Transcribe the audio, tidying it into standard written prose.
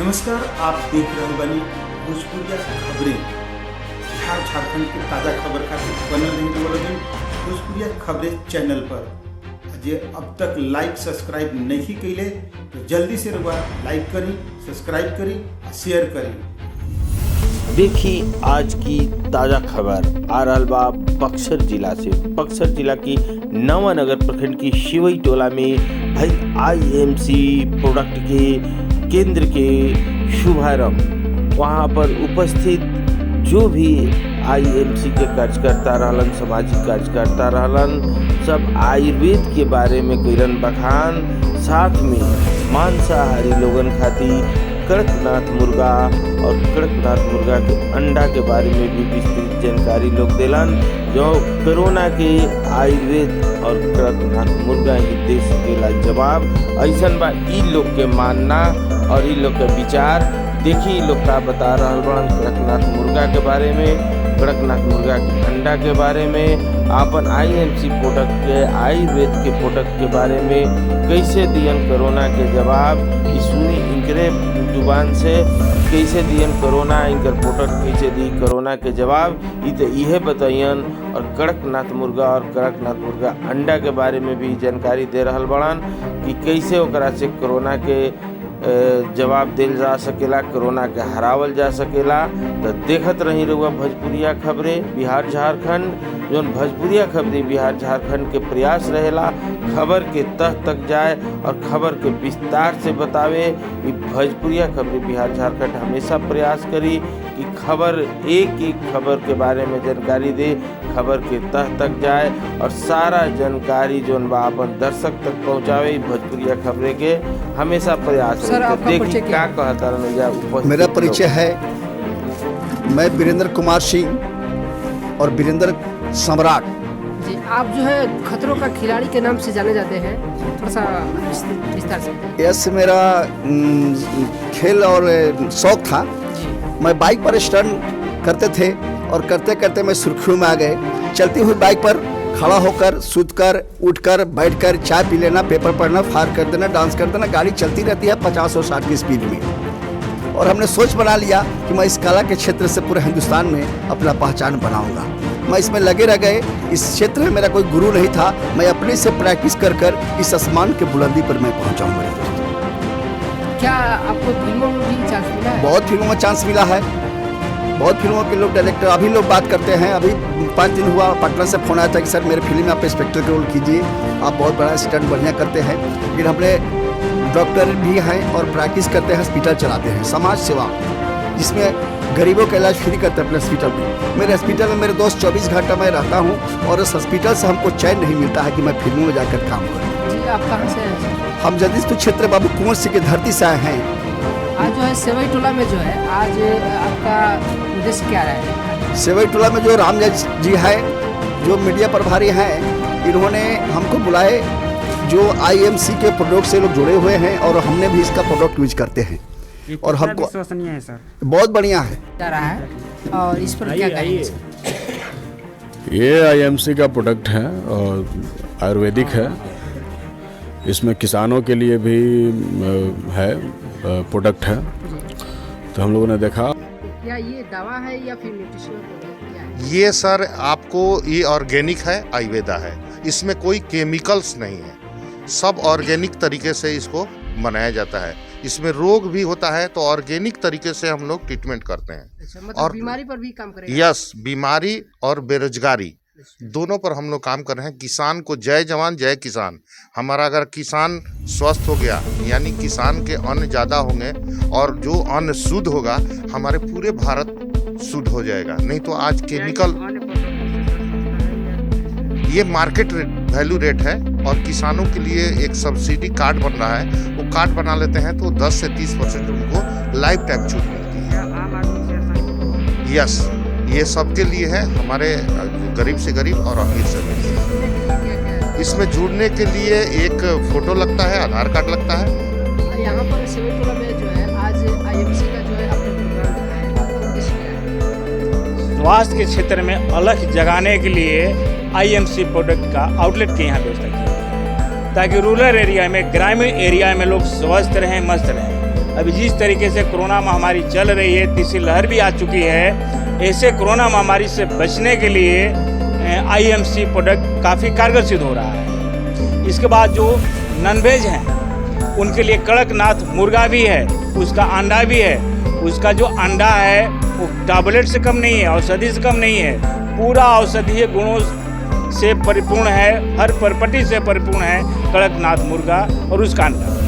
नमस्कार, आप देख रहे बनी भोजपुरिया खबरें। बिहार झारखंड के ताज़ा खबर खातिर बनल रही बोलोगे भोजपुरिया खबरें चैनल पर। जे अब तक लाइक सब्सक्राइब नहीं कैले तो जल्दी से लाइक करी, सब्सक्राइब करी और शेयर करी। देखी आज की ताज़ा खबर आ रहल बा बक्सर जिला से। बक्सर जिला की नवानगर प्रखंड की शिवई टोला में भाई IMC प्रोडक्ट के केंद्र के शुभारंभ, वहाँ पर उपस्थित जो भी IMC के कार्यकर्ता रहलन, सामाजिक कार्यकर्ता रहलन, सब आयुर्वेद के बारे में कइलन बखान। साथ में मांसाहारी लोगन खातिर कड़कनाथ मुर्गा और कड़कनाथ मुर्गा के अंडा के बारे में भी विस्तृत जानकारी लोग दिलन। जो कोरोना के आयुर्वेद और कड़कनाथ मुर्गा ही दे सकेला जवाब, ऐसन बा ई लोग के मानना और ई लोग के विचार। देखी लोग का बता रहा बड़न कड़कनाथ मुर्गा के बारे में, कड़कनाथ मुर्गा के अंडा के बारे में, आपन IMC प्रोडक्ट के आयुर्वेद के प्रोडक्ट के बारे में कैसे दियन कोरोना के जवाब। सुनी इनकरे जुबान से कैसे दियन कोरोना, इनकर प्रोडक्ट कैसे दी कोरोना के जवाब, यह बताइयन। और कड़कनाथ मुर्गा और कड़कनाथ मुर्गा अंडा के बारे में भी जानकारी दे रहल बड़न कि कैसे ओकरा से कोरोना के जवाब दिल जा सकेला, कोरोना के हरावल जा सकेला। तो देखत रही रहुआ भोजपुरिया खबरें बिहार झारखंड। जो भोजपुरिया खबरें बिहार झारखंड के प्रयास रहेला खबर के तह तक जाए और खबर के विस्तार से बतावे। भोजपुरिया खबरें बिहार झारखंड हमेशा प्रयास करी कि खबर एक एक खबर के बारे में जानकारी दे, खबर के तह तक जाए और सारा जानकारी जो अपन दर्शक तक पहुँचावे। भोजपुरिया खबरें के हमेशा प्रयास देखिए क्या कहता। मेरा परिचय है, मैं वीरेंद्र कुमार सिंह और वीरेंद्र सम्राट जी। आप जो है खतरों का खिलाड़ी के नाम से जाने जाते हैं, थोड़ा सा विस्तार से। यस, मेरा खेल और शौक था। मैं बाइक पर स्टंट करते थे और करते करते मैं सुर्खियों में आ गए। चलती हुई बाइक पर खड़ा होकर, सूतकर, उठकर, बैठकर, चाय पी लेना, पेपर पढ़ना, फायर कर देना, डांस कर देना। गाड़ी चलती रहती है 50 और 60 की स्पीड में। और हमने सोच बना लिया कि मैं इस कला के क्षेत्र से पूरे हिंदुस्तान में अपना पहचान बनाऊंगा। मैं इसमें लगे रह गए। इस क्षेत्र में मेरा कोई गुरु नहीं था। मैं अपने से प्रैक्टिस कर कर इस आसमान के बुलंदी पर मैं पहुंचाऊंगा। क्या आपको फिल्मों में भी चांस मिला है? बहुत फिल्मों में चांस मिला है। बहुत फिल्मों के लोग डायरेक्टर अभी लोग बात करते हैं। अभी 5 दिन हुआ पटना से फोन आया था कि सर मेरे फिल्म में आप इंस्पेक्टर का रोल कीजिए, आप बहुत बड़ा स्टंट बढ़िया करते हैं। लेकिन हमने डॉक्टर भी हैं और प्रैक्टिस करते हैं, हॉस्पिटल चलाते हैं, समाज सेवा जिसमें गरीबों का इलाज फ्री करते हैं अपने हॉस्पिटल में। मेरे हॉस्पिटल में मेरे दोस्त 24 घंटा मैं रहता हूँ और उस हॉस्पिटल से हमको चैन नहीं मिलता है कि मैं फिल्मों में जाकर काम करूँ। जी, आप कहाँ से हैं? हम जगदीशपुर क्षेत्र बाबू कुंवर सिंह की धरती से आए हैं। आज जो है सेवई टोला में जो है आज आपका उद्देश्य क्या रहा है? सेवई टोला में जो राम जी है, जो मीडिया प्रभारी हैं, इन्होंने हमको बुलाए। जो IMC के प्रोडक्ट से लोग जुड़े हुए हैं और हमने भी इसका प्रोडक्ट यूज करते हैं और हमको विश्वसनीय है सर, बहुत बढ़िया है। क्या रहा है और इस पर क्या कहेंगे? ये IMC का प्रोडक्ट है और आयुर्वेदिक है। इसमें किसानों के लिए भी है प्रोडक्ट है। तो हम लोगों ने देखा क्या ये दवा है या फिर न्यूट्रिशनल प्रोडक्ट क्या है? ये सर आपको ये ऑर्गेनिक है, आयुर्वेदा है। इसमें कोई केमिकल्स नहीं है, सब ऑर्गेनिक तरीके से इसको बनाया जाता है। इसमें रोग भी होता है तो ऑर्गेनिक तरीके से हम लोग ट्रीटमेंट करते हैं। अच्छा, मतलब और बीमारी पर भी काम करेगा? यस, बीमारी और बेरोजगारी दोनों पर हम लोग काम कर रहे हैं। किसान को जय जवान जय किसान। हमारा अगर किसान स्वस्थ हो गया यानी किसान के अन्न ज़्यादा होंगे और जो अन्न शुद्ध होगा हमारे पूरे भारत शुद्ध हो जाएगा। नहीं तो आज केमिकल, ये मार्केट वैल्यू रेट है और किसानों के लिए एक सब्सिडी कार्ड बन रहा है। वो कार्ड बना लेते हैं तो 10 से 30% उनको लाइफ टाइम छूट मिलती है। यस, ये सबके लिए है, हमारे गरीब से गरीब और अमीर से अमीर। इसमें जुड़ने के लिए एक फोटो लगता है, आधार कार्ड लगता है। यहाँ पर सेवई टोला में जो है आज IMC का जो है आपने प्रोग्राम रखा है, आपका उद्देश्य क्या है? स्वास्थ्य के क्षेत्र में अलग जगाने के लिए IMC प्रोडक्ट का आउटलेट के यहाँ व्यवस्था की है ताकि रूरल एरिया में, ग्रामीण एरिया में लोग स्वस्थ रहें, मस्त रहें। अभी जिस तरीके से कोरोना महामारी चल रही है, तीसरी लहर भी आ चुकी है, ऐसे कोरोना महामारी से बचने के लिए आईएमसी प्रोडक्ट काफ़ी कारगर सिद्ध हो रहा है। इसके बाद जो नॉनवेज हैं उनके लिए कड़कनाथ मुर्गा भी है, उसका अंडा भी है। उसका जो अंडा है वो टैबलेट से कम नहीं है, औषधि से कम नहीं है, पूरा औषधीय गुणों से परिपूर्ण है, हर प्रॉपर्टी से परिपूर्ण है कड़कनाथ मुर्गा और उसका अंडा।